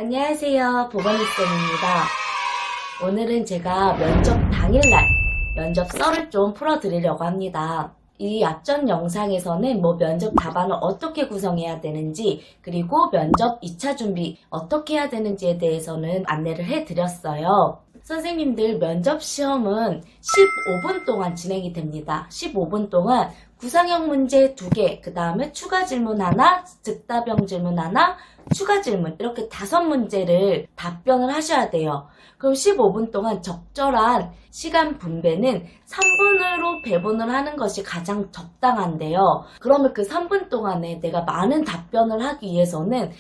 안녕하세요. 보건이쌤입니다. 오늘은 제가 면접 당일날 면접 썰을 좀 풀어드리려고 합니다. 이 앞전 영상에서는 면접 답안을 어떻게 구성해야 되는지, 그리고 면접 2차 준비 어떻게 해야 되는지에 대해서는 안내를 해드렸어요. 선생님들 면접 시험은 15분 동안 진행이 됩니다. 15분 동안 구상형 문제 2개, 그 다음에 추가 질문 하나, 즉답형 질문 하나, 추가 질문 이렇게 5문제를 답변을 하셔야 돼요. 그럼 15분 동안 적절한 시간 분배는 3분으로 배분을 하는 것이 가장 적당한데요. 그러면 그 3분 동안에 내가 많은 답변을 하기 위해서는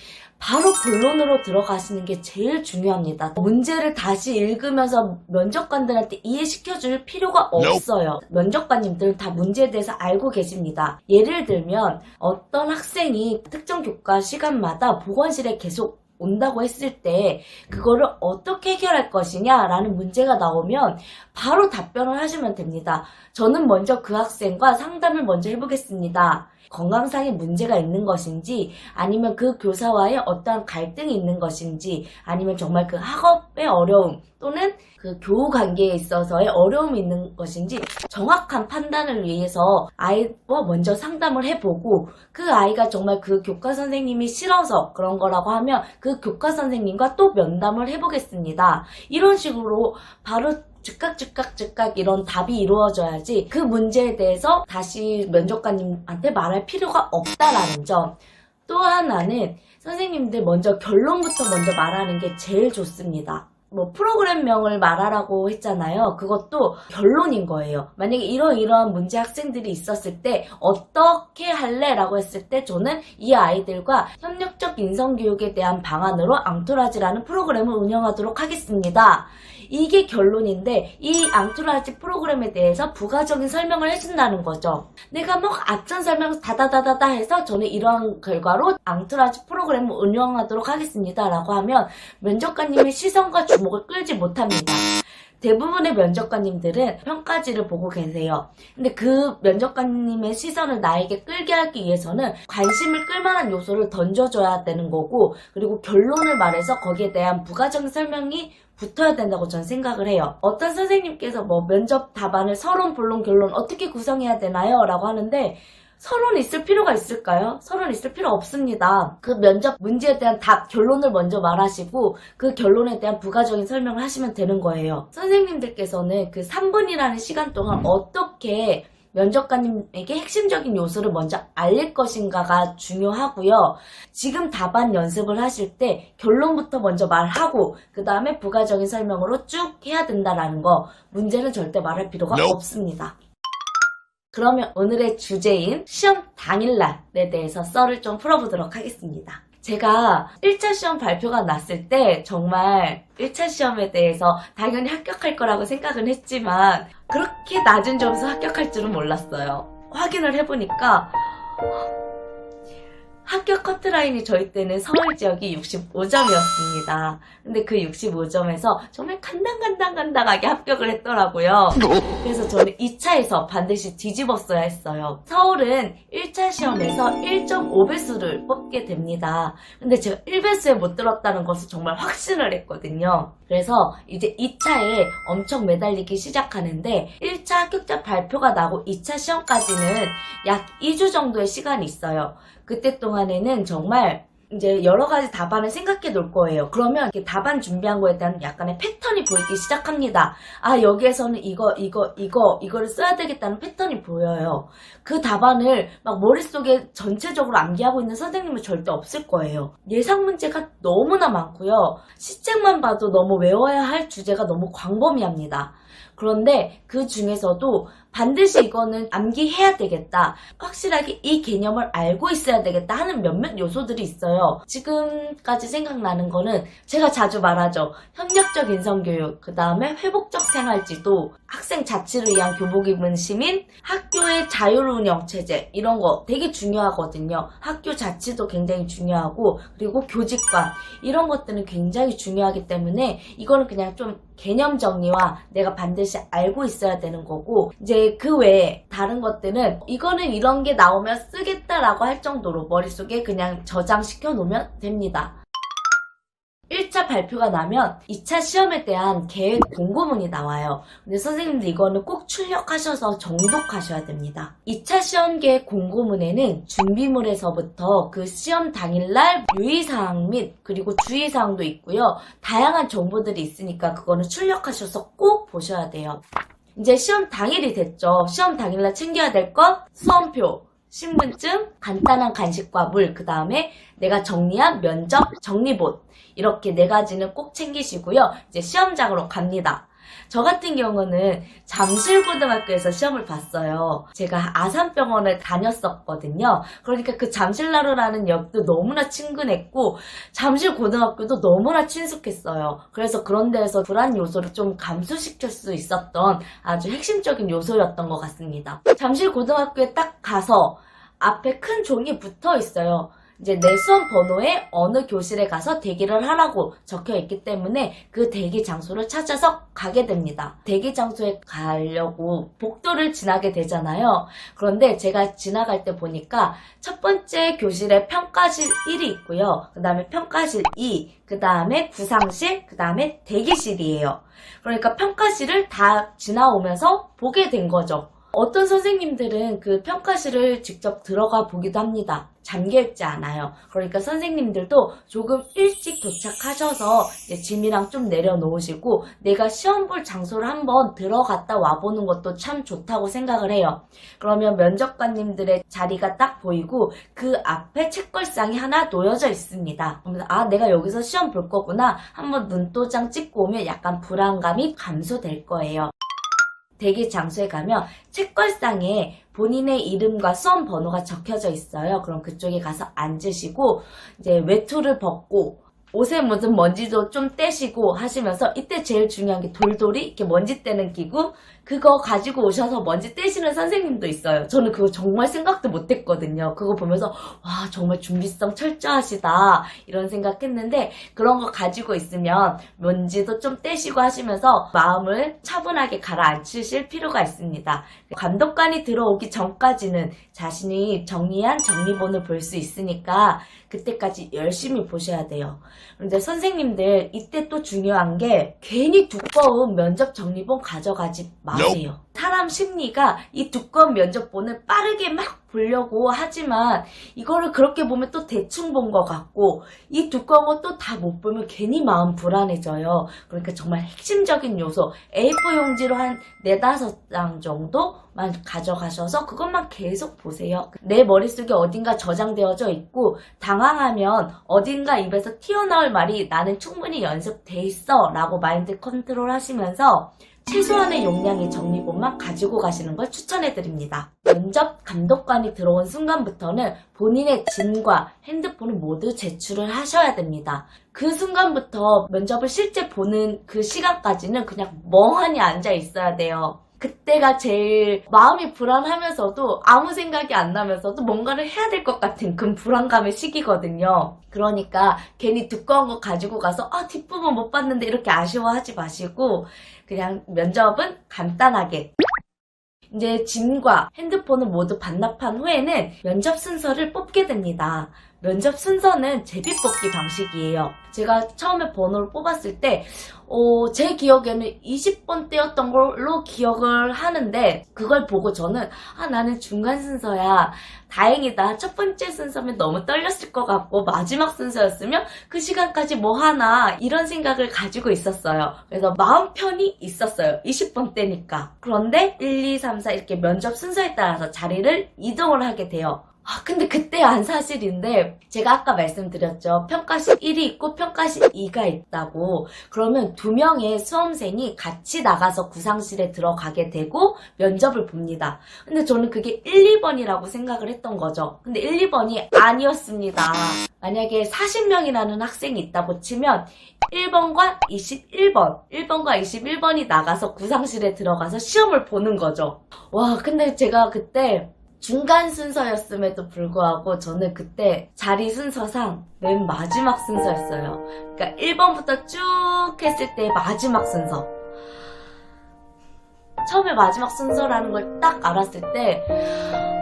바로 본론으로 들어가시는 게 제일 중요합니다. 문제를 다시 읽으면서 면접관들한테 이해시켜줄 필요가 없어요. 면접관님들은 다 문제에 대해서 알고 계십니다. 예를 들면 어떤 학생이 특정 교과 시간마다 보건실에 계속 온다고 했을 때 그거를 어떻게 해결할 것이냐라는 문제가 나오면 바로 답변을 하시면 됩니다. 저는 먼저 그 학생과 상담을 먼저 해보겠습니다. 건강상의 문제가 있는 것인지, 아니면 그 교사와의 어떠한 갈등이 있는 것인지, 아니면 정말 그 학업의 어려움 또는 그 교우 관계에 있어서의 어려움이 있는 것인지 정확한 판단을 위해서 아이와 먼저 상담을 해보고, 그 아이가 정말 그 교과 선생님이 싫어서 그런 거라고 하면 그 교과 선생님과 또 면담을 해보겠습니다. 이런 식으로 바로 즉각 이런 답이 이루어져야지 그 문제에 대해서 다시 면접관님한테 말할 필요가 없다라는 점. 또 하나는 선생님들 먼저 결론부터 먼저 말하는 게 제일 좋습니다. 프로그램명을 말하라고 했잖아요. 그것도 결론인 거예요. 만약에 이러이러한 문제 학생들이 있었을 때 어떻게 할래? 라고 했을 때 저는 이 아이들과 협력적 인성교육에 대한 방안으로 앙토라지라는 프로그램을 운영하도록 하겠습니다. 이게 결론인데 이 앙토라지 프로그램에 대해서 부가적인 설명을 해준다는 거죠. 내가 앞전 설명 다다다다다 해서 저는 이러한 결과로 앙토라지 프로그램을 운영하도록 하겠습니다 라고 하면 면접관님의 시선과 주목을 끌지 못합니다. 대부분의 면접관님들은 평가지를 보고 계세요. 근데 그 면접관님의 시선을 나에게 끌게 하기 위해서는 관심을 끌만한 요소를 던져줘야 되는 거고, 그리고 결론을 말해서 거기에 대한 부가적인 설명이 붙어야 된다고 저는 생각을 해요. 어떤 선생님께서 면접 답안을 서론, 본론, 결론 어떻게 구성해야 되나요? 라고 하는데 서론이 있을 필요가 있을까요? 서론 있을 필요 없습니다. 그 면접 문제에 대한 결론을 먼저 말하시고 그 결론에 대한 부가적인 설명을 하시면 되는 거예요. 선생님들께서는 그 3분이라는 시간 동안 어떻게 면접관님에게 핵심적인 요소를 먼저 알릴 것인가가 중요하고요. 지금 답안 연습을 하실 때 결론부터 먼저 말하고 그 다음에 부가적인 설명으로 쭉 해야 된다라는 거, 문제는 절대 말할 필요가 없습니다. 그러면 오늘의 주제인 시험 당일날에 대해서 썰을 좀 풀어보도록 하겠습니다. 제가 1차 시험 발표가 났을 때 정말 1차 시험에 대해서 당연히 합격할 거라고 생각은 했지만 그렇게 낮은 점수 합격할 줄은 몰랐어요. 확인을 해보니까 합격 커트라인이 저희 때는 서울 지역이 65점이었습니다. 근데 그 65점에서 정말 간당간당하게 합격을 했더라고요. 그래서 저는 2차에서 반드시 뒤집었어야 했어요. 서울은 1차 시험에서 1.5배수를 뽑게 됩니다. 근데 제가 1배수에 못 들었다는 것을 정말 확신을 했거든요. 그래서 이제 2차에 엄청 매달리기 시작하는데 1차 합격자 발표가 나고 2차 시험까지는 약 2주 정도의 시간이 있어요. 그때 동안에는 정말 이제 여러 가지 답안을 생각해 놓을 거예요. 그러면 이렇게 답안 준비한 거에 대한 약간의 패턴이 보이기 시작합니다. 아, 여기에서는 이거를 써야 되겠다는 패턴이 보여요. 그 답안을 머릿속에 전체적으로 암기하고 있는 선생님은 절대 없을 거예요. 예상 문제가 너무나 많고요. 시책만 봐도 너무 외워야 할 주제가 너무 광범위합니다. 그런데 그 중에서도 반드시 이거는 암기해야 되겠다, 확실하게 이 개념을 알고 있어야 되겠다 하는 몇몇 요소들이 있어요. 지금까지 생각나는 거는 제가 자주 말하죠. 협력적 인성교육, 그 다음에 회복적 생활지도, 학생 자치를 위한 교복 입은 시민, 학교의 자율운영 체제, 이런 거 되게 중요하거든요. 학교 자치도 굉장히 중요하고, 그리고 교직관, 이런 것들은 굉장히 중요하기 때문에 이거는 그냥 좀 개념 정리와 내가 반드시 알고 있어야 되는 거고, 이제 그 외에 다른 것들은 이거는 이런 게 나오면 쓰겠다라고 할 정도로 머릿속에 그냥 저장시켜 놓으면 됩니다. 1차 발표가 나면 2차 시험에 대한 계획 공고문이 나와요. 근데 선생님들 이거는 꼭 출력하셔서 정독하셔야 됩니다. 2차 시험 계획 공고문에는 준비물에서부터 그 시험 당일날 유의사항 및 그리고 주의사항도 있고요. 다양한 정보들이 있으니까 그거는 출력하셔서 꼭 보셔야 돼요. 이제 시험 당일이 됐죠. 시험 당일날 챙겨야 될 것, 수험표, 신분증, 간단한 간식과 물, 그 다음에 내가 정리한 면접 정리본, 이렇게 4가지는 꼭 챙기시고요. 이제 시험장으로 갑니다. 저 같은 경우는 잠실고등학교에서 시험을 봤어요. 제가 아산병원을 다녔었거든요. 그러니까 그 잠실나루라는 역도 너무나 친근했고 잠실고등학교도 너무나 친숙했어요. 그래서 그런 데에서 불안 요소를 좀 감소시킬 수 있었던 아주 핵심적인 요소였던 것 같습니다. 잠실고등학교에 딱 가서 앞에 큰 종이 붙어 있어요. 이제 내 수험 번호에 어느 교실에 가서 대기를 하라고 적혀 있기 때문에 그 대기 장소를 찾아서 가게 됩니다. 대기 장소에 가려고 복도를 지나게 되잖아요. 그런데 제가 지나갈 때 보니까 첫 번째 교실에 평가실 1이 있고요. 그 다음에 평가실 2, 그 다음에 구상실, 그 다음에 대기실이에요. 그러니까 평가실을 다 지나오면서 보게 된 거죠. 어떤 선생님들은 그 평가실을 직접 들어가 보기도 합니다. 잠겨있지 않아요. 그러니까 선생님들도 조금 일찍 도착하셔서 짐이랑 좀 내려놓으시고 내가 시험 볼 장소를 한번 들어갔다 와보는 것도 참 좋다고 생각을 해요. 그러면 면접관님들의 자리가 딱 보이고 그 앞에 책걸상이 하나 놓여져 있습니다. 그러면서 아, 내가 여기서 시험 볼 거구나. 한번 눈도장 찍고 오면 약간 불안감이 감소될 거예요. 대기 장소에 가면 책걸상에 본인의 이름과 수험 번호가 적혀져 있어요. 그럼 그쪽에 가서 앉으시고 이제 외투를 벗고 옷에 묻은 먼지도 좀 떼시고 하시면서 이때 제일 중요한 게 돌돌이 이렇게 먼지 떼는 기구, 그거 가지고 오셔서 먼지 떼시는 선생님도 있어요. 저는 그거 정말 생각도 못했거든요. 그거 보면서 와, 정말 준비성 철저하시다 이런 생각했는데 그런 거 가지고 있으면 먼지도 좀 떼시고 하시면서 마음을 차분하게 가라앉히실 필요가 있습니다. 감독관이 들어오기 전까지는 자신이 정리한 정리본을 볼 수 있으니까 그때까지 열심히 보셔야 돼요. 그런데 선생님들 이때 또 중요한 게 괜히 두꺼운 면접 정리본 가져가지 마세요. 사람 심리가 이 두꺼운 면접본을 빠르게 막 보려고 하지만 이거를 그렇게 보면 또 대충 본 것 같고 이 두꺼운 거 또 다 못 보면 괜히 마음 불안해져요. 그러니까 정말 핵심적인 요소 A4 용지로 한 4-5장 정도만 가져가셔서 그것만 계속 보세요. 내 머릿속에 어딘가 저장되어져 있고 당황하면 어딘가 입에서 튀어나올 말이 나는 충분히 연습돼 있어 라고 마인드 컨트롤 하시면서 최소한의 용량의 정리본만 가지고 가시는 걸 추천해드립니다. 면접 감독관이 들어온 순간부터는 본인의 짐과 핸드폰을 모두 제출을 하셔야 됩니다. 그 순간부터 면접을 실제 보는 그 시간까지는 그냥 멍하니 앉아 있어야 돼요. 그때가 제일 마음이 불안하면서도 아무 생각이 안 나면서도 뭔가를 해야 될 것 같은 그 불안감의 시기거든요. 그러니까 괜히 두꺼운 거 가지고 가서 뒷부분 못 봤는데 이렇게 아쉬워하지 마시고 그냥 면접은 간단하게 이제 짐과 핸드폰을 모두 반납한 후에는 면접 순서를 뽑게 됩니다. 면접 순서는 제비뽑기 방식이에요. 제가 처음에 번호를 뽑았을 때 제 기억에는 20번대였던 걸로 기억을 하는데 그걸 보고 저는 나는 중간 순서야. 다행이다. 첫 번째 순서면 너무 떨렸을 것 같고 마지막 순서였으면 그 시간까지 뭐 하나 이런 생각을 가지고 있었어요. 그래서 마음 편히 있었어요. 20번대니까. 그런데 1, 2, 3, 4 이렇게 면접 순서에 따라서 자리를 이동을 하게 돼요. 근데 그때 안 사실인데 제가 아까 말씀드렸죠. 평가실 1이 있고 평가실 2가 있다고. 그러면 2명의 수험생이 같이 나가서 구상실에 들어가게 되고 면접을 봅니다. 근데 저는 그게 1, 2번이라고 생각을 했던 거죠. 근데 1, 2번이 아니었습니다. 만약에 40명이라는 학생이 있다고 치면 1번과 21번, 1번과 21번이 나가서 구상실에 들어가서 시험을 보는 거죠. 와, 근데 제가 그때 중간 순서였음에도 불구하고 저는 그때 자리 순서상 맨 마지막 순서였어요. 그러니까 1번부터 쭉 했을 때 마지막 순서. 처음에 마지막 순서라는 걸 딱 알았을 때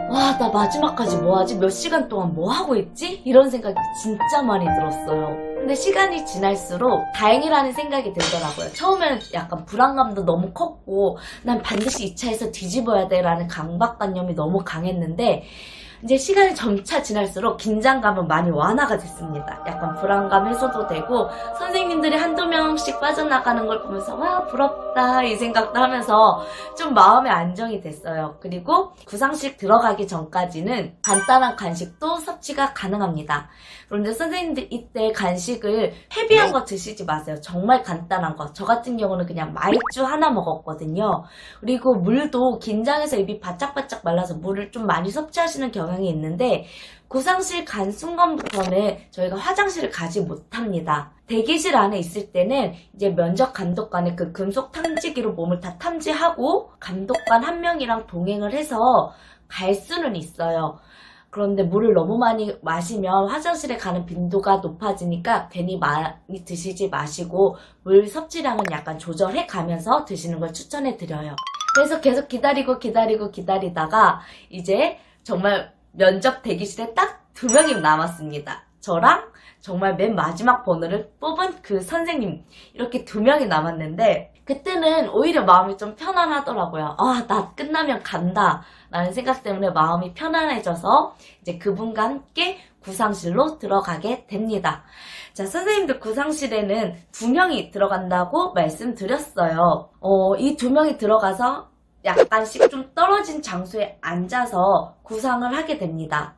와, 나 마지막까지 뭐 하지? 몇 시간 동안 뭐 하고 있지? 이런 생각이 진짜 많이 들었어요. 근데 시간이 지날수록 다행이라는 생각이 들더라고요. 처음에는 약간 불안감도 너무 컸고 난 반드시 2차에서 뒤집어야 돼 라는 강박관념이 너무 강했는데 이제 시간이 점차 지날수록 긴장감은 많이 완화가 됐습니다. 약간 불안감 해소도 되고 선생님들이 한두 명씩 빠져나가는 걸 보면서 와 부럽다 이 생각도 하면서 좀 마음의 안정이 됐어요. 그리고 구상식 들어가기 전까지는 간단한 간식도 섭취가 가능합니다. 그런데 선생님들 이때 간식을 헤비한 거 드시지 마세요. 정말 간단한 거. 저 같은 경우는 그냥 말주 하나 먹었거든요. 그리고 물도 긴장해서 입이 바짝바짝 말라서 물을 좀 많이 섭취하시는 경향이 있는데 구상실 간 순간부터는 저희가 화장실을 가지 못합니다. 대기실 안에 있을 때는 이제 면접 감독관의 그 금속 탐지기로 몸을 다 탐지하고 감독관 한 명이랑 동행을 해서 갈 수는 있어요. 그런데 물을 너무 많이 마시면 화장실에 가는 빈도가 높아지니까 괜히 많이 드시지 마시고 물 섭취량은 약간 조절해 가면서 드시는 걸 추천해 드려요. 그래서 계속 기다리다가 이제 정말 면접 대기실에 딱 2명이 남았습니다. 저랑 정말 맨 마지막 번호를 뽑은 그 선생님 이렇게 2명이 남았는데 그때는 오히려 마음이 좀 편안하더라고요. 아, 나 끝나면 간다 라는 생각 때문에 마음이 편안해져서 이제 그분과 함께 구상실로 들어가게 됩니다. 자, 선생님들 구상실에는 2명이 들어간다고 말씀드렸어요. 이 2명이 들어가서 약간씩 좀 떨어진 장소에 앉아서 구상을 하게 됩니다.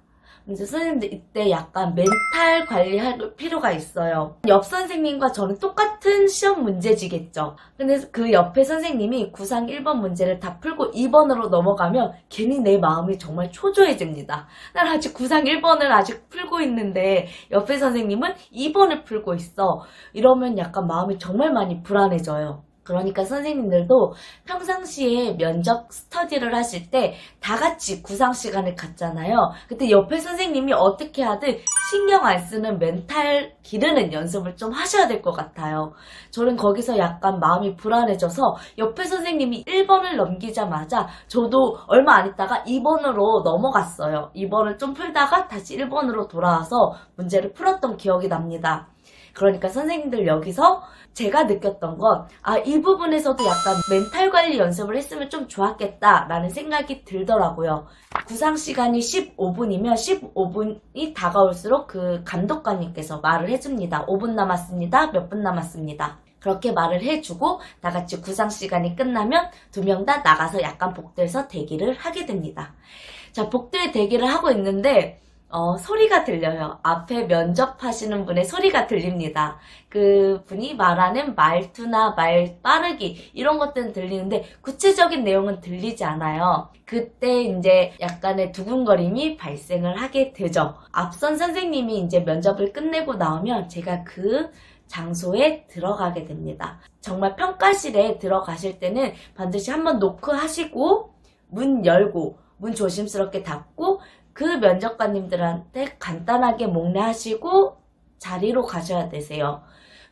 이제 선생님들 이때 약간 멘탈 관리할 필요가 있어요. 옆 선생님과 저는 똑같은 시험 문제지겠죠. 근데 그 옆에 선생님이 구상 1번 문제를 다 풀고 2번으로 넘어가면 괜히 내 마음이 정말 초조해집니다. 난 아직 구상 1번을 아직 풀고 있는데 옆에 선생님은 2번을 풀고 있어. 이러면 약간 마음이 정말 많이 불안해져요. 그러니까 선생님들도 평상시에 면접 스터디를 하실 때 다 같이 구상 시간을 갖잖아요. 그때 옆에 선생님이 어떻게 하든 신경 안 쓰는 멘탈 기르는 연습을 좀 하셔야 될 것 같아요. 저는 거기서 약간 마음이 불안해져서 옆에 선생님이 1번을 넘기자마자 저도 얼마 안 있다가 2번으로 넘어갔어요. 2번을 좀 풀다가 다시 1번으로 돌아와서 문제를 풀었던 기억이 납니다. 그러니까 선생님들 여기서 제가 느꼈던 건 이 부분에서도 약간 멘탈 관리 연습을 했으면 좀 좋았겠다라는 생각이 들더라고요. 구상 시간이 15분이면 15분이 다가올수록 그 감독관님께서 말을 해줍니다. 5분 남았습니다. 몇 분 남았습니다. 그렇게 말을 해주고 나같이 구상 시간이 끝나면 2명 다 나가서 약간 복도에서 대기를 하게 됩니다. 자, 복도에 대기를 하고 있는데 소리가 들려요. 앞에 면접하시는 분의 소리가 들립니다. 그 분이 말하는 말투나 말 빠르기 이런 것들은 들리는데 구체적인 내용은 들리지 않아요. 그때 이제 약간의 두근거림이 발생을 하게 되죠. 앞선 선생님이 이제 면접을 끝내고 나오면 제가 그 장소에 들어가게 됩니다. 정말 평가실에 들어가실 때는 반드시 한번 노크하시고 문 열고 문 조심스럽게 닫고 그 면접관님들한테 간단하게 목례하시고 자리로 가셔야 되세요.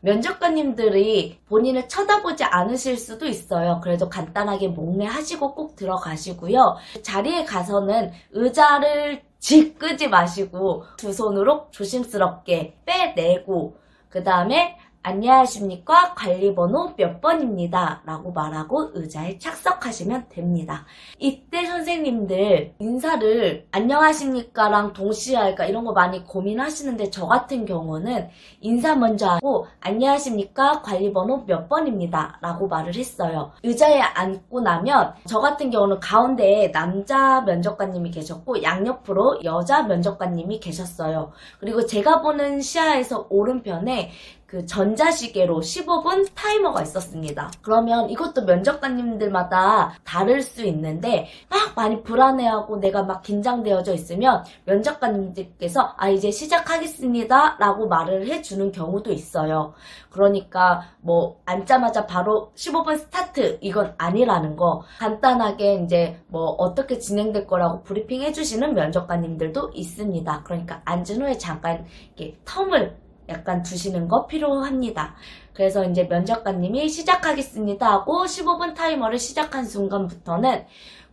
면접관님들이 본인을 쳐다보지 않으실 수도 있어요. 그래도 간단하게 목례하시고 꼭 들어가시고요. 자리에 가서는 의자를 쥐끄지 마시고 두 손으로 조심스럽게 빼내고 그 다음에 안녕하십니까? 관리번호 몇 번입니다. 라고 말하고 의자에 착석하시면 됩니다. 이때 선생님들 인사를 안녕하십니까? 랑 동시에 할까? 이런 거 많이 고민하시는데 저 같은 경우는 인사 먼저 하고 안녕하십니까? 관리번호 몇 번입니다. 라고 말을 했어요. 의자에 앉고 나면 저 같은 경우는 가운데에 남자 면접관님이 계셨고 양옆으로 여자 면접관님이 계셨어요. 그리고 제가 보는 시야에서 오른편에 그 전자시계로 15분 타이머가 있었습니다. 그러면 이것도 면접관님들마다 다를 수 있는데 막 많이 불안해하고 내가 막 긴장되어져 있으면 면접관님들께서 이제 시작하겠습니다 라고 말을 해주는 경우도 있어요. 그러니까 뭐 앉자마자 바로 15분 스타트 이건 아니라는 거 간단하게 이제 뭐 어떻게 진행될 거라고 브리핑 해주시는 면접관님들도 있습니다. 그러니까 앉은 후에 잠깐 이렇게 텀을 약간 두시는 거 필요합니다. 그래서 이제 면접관님이 시작하겠습니다 하고 15분 타이머를 시작한 순간부터는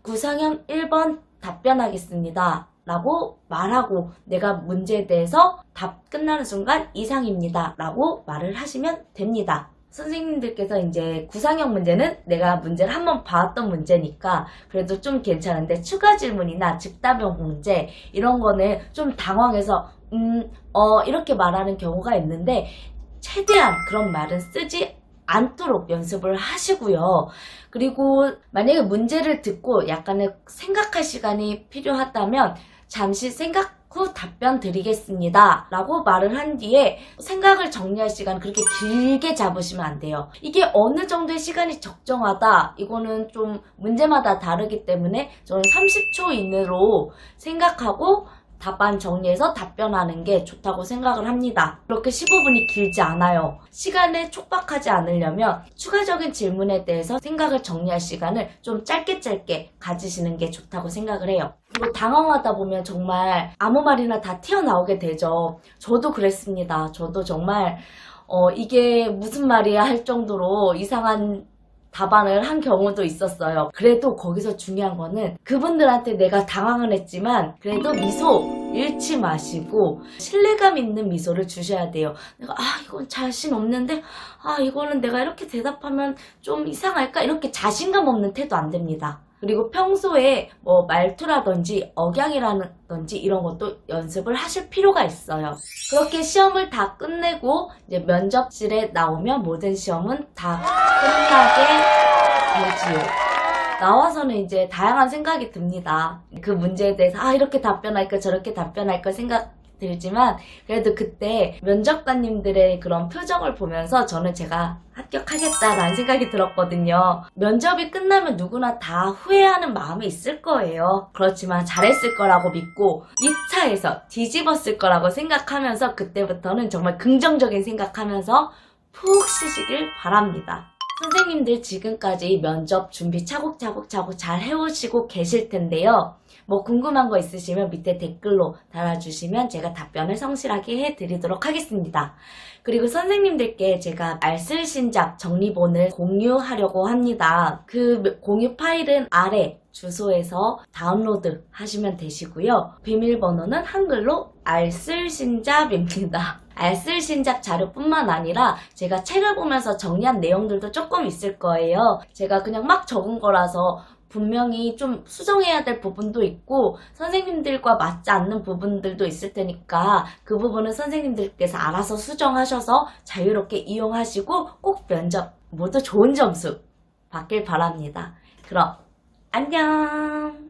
구상형 1번 답변하겠습니다 라고 말하고 내가 문제에 대해서 답 끝나는 순간 이상입니다 라고 말을 하시면 됩니다. 선생님들께서 이제 구상형 문제는 내가 문제를 한번 봐왔던 문제니까 그래도 좀 괜찮은데 추가 질문이나 즉답형 문제 이런 거는 좀 당황해서 이렇게 말하는 경우가 있는데 최대한 그런 말은 쓰지 않도록 연습을 하시고요. 그리고 만약에 문제를 듣고 약간의 생각할 시간이 필요하다면 잠시 생각 후 답변 드리겠습니다 라고 말을 한 뒤에 생각을 정리할 시간 그렇게 길게 잡으시면 안 돼요. 이게 어느 정도의 시간이 적정하다 이거는 좀 문제마다 다르기 때문에 저는 30초 이내로 생각하고 답안 정리해서 답변하는 게 좋다고 생각을 합니다. 그렇게 15분이 길지 않아요. 시간을 촉박하지 않으려면 추가적인 질문에 대해서 생각을 정리할 시간을 좀 짧게 가지시는 게 좋다고 생각을 해요. 그리고 당황하다 보면 정말 아무 말이나 다 튀어나오게 되죠. 저도 그랬습니다. 저도 정말 이게 무슨 말이야 할 정도로 이상한 답안을 한 경우도 있었어요. 그래도 거기서 중요한 거는 그분들한테 내가 당황을 했지만 그래도 미소 잃지 마시고 신뢰감 있는 미소를 주셔야 돼요. 내가 이건 자신 없는데 이거는 내가 이렇게 대답하면 좀 이상할까? 이렇게 자신감 없는 태도 안 됩니다. 그리고 평소에 뭐 말투라든지 억양이라든지 이런 것도 연습을 하실 필요가 있어요. 그렇게 시험을 다 끝내고 이제 면접실에 나오면 모든 시험은 다 끝나게 되지요. 나와서는 이제 다양한 생각이 듭니다. 그 문제에 대해서 이렇게 답변할까 저렇게 답변할까 생각 들지만 그래도 그때 면접관님들의 그런 표정을 보면서 저는 제가 합격하겠다라는 생각이 들었거든요. 면접이 끝나면 누구나 다 후회하는 마음이 있을 거예요. 그렇지만 잘했을 거라고 믿고 2차에서 뒤집었을 거라고 생각하면서 그때부터는 정말 긍정적인 생각하면서 푹 쉬시길 바랍니다. 선생님들 지금까지 면접 준비 차곡차곡 잘 해오시고 계실 텐데요. 뭐 궁금한 거 있으시면 밑에 댓글로 달아주시면 제가 답변을 성실하게 해드리도록 하겠습니다. 그리고 선생님들께 제가 알쓸신작 정리본을 공유하려고 합니다. 그 공유 파일은 아래 주소에서 다운로드 하시면 되시고요. 비밀번호는 한글로 알쓸신잡입니다. 알쓸신작 자료뿐만 아니라 제가 책을 보면서 정리한 내용들도 조금 있을 거예요. 제가 그냥 막 적은 거라서 분명히 좀 수정해야 될 부분도 있고 선생님들과 맞지 않는 부분들도 있을 테니까 그 부분은 선생님들께서 알아서 수정하셔서 자유롭게 이용하시고 꼭 면접 모두 좋은 점수 받길 바랍니다. 그럼 안녕.